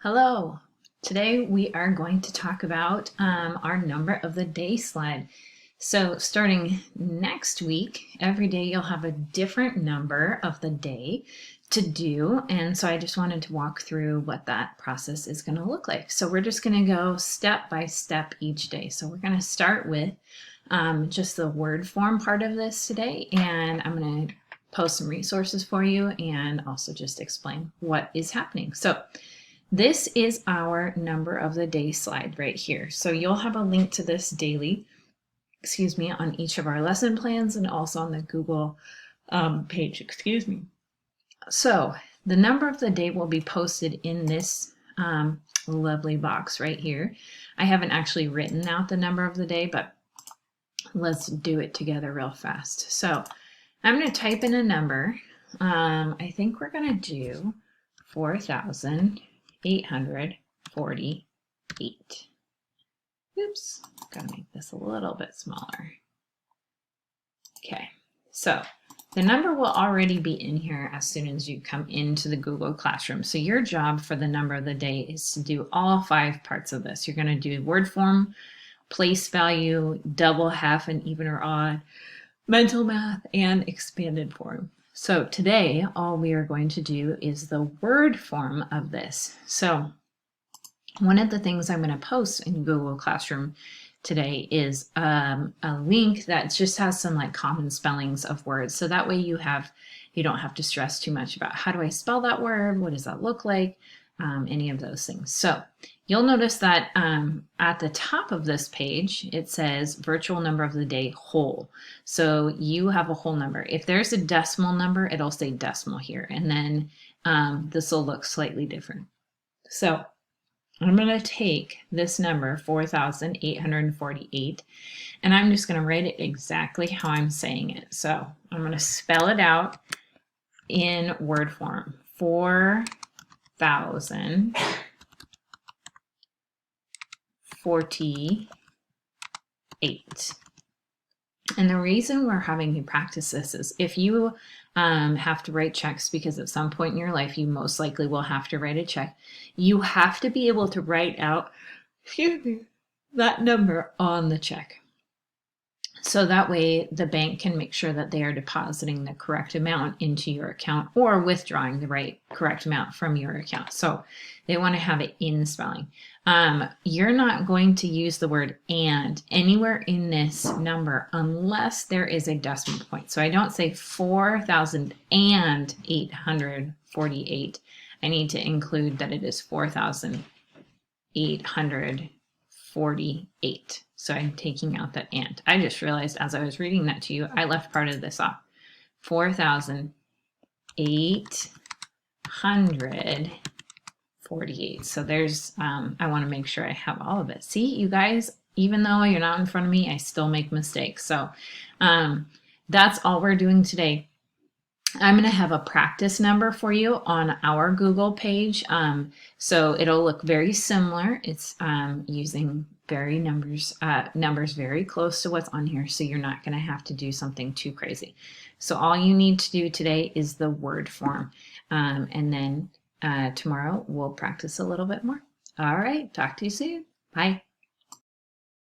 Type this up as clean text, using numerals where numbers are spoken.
Hello. Today we are going to talk about our number of the day slide. So starting next week, every day you'll have a different number of the day to do. And so I just wanted to walk through what that process is going to look like. So we're just going to go step by step each day. So we're going to start with just the word form part of this today. And I'm going to post some resources for you and also just explain what is happening. So this is our number of the day slide right here. So you'll have a link to this daily, on each of our lesson plans and also on the Google page, So the number of the day will be posted in this lovely box right here. I haven't actually written out the number of the day, but let's do it together real fast. So I'm going to type in a number. I think we're going to do 4,848. Oops, gotta make this a little bit smaller. Okay, so the number will already be in here as soon as you come into the Google Classroom. So your job for the number of the day is to do all 5 parts of this. You're going to do word form, place value, double, half, and even or odd, mental math, and expanded form. So today, all we are going to do is the word form of this. So one of the things I'm going to post in Google Classroom today is a link that just has some like common spellings of words. So that way you don't have to stress too much about how do I spell that word? What does that look like? Any of those things. So you'll notice that at the top of this page, it says virtual number of the day whole. So you have a whole number. If there's a decimal number, it'll say decimal here. And then this will look slightly different. So I'm going to take this number, 4,848, and I'm just going to write it exactly how I'm saying it. So I'm going to spell it out in word form. 4,048. And the reason we're having you practice this is if you have to write checks, because at some point in your life you most likely will have to write a check, you have to be able to write out that number on the check. So that way the bank can make sure that they are depositing the correct amount into your account or withdrawing the correct amount from your account. So they want to have it in spelling. You're not going to use the word and anywhere in this number unless there is a decimal point. So I don't say 4,848. I need to include that it is 4,848. So I'm taking out that and. I just realized as I was reading that to you, I left part of this off. 4,848. So there's, I want to make sure I have all of it. See, you guys, even though you're not in front of me, I still make mistakes. So that's all we're doing today. I'm going to have a practice number for you on our Google page. So it'll look very similar. It's using numbers very close to what's on here. So you're not going to have to do something too crazy. So all you need to do today is the word form. And then tomorrow we'll practice a little bit more. All right. Talk to you soon. Bye.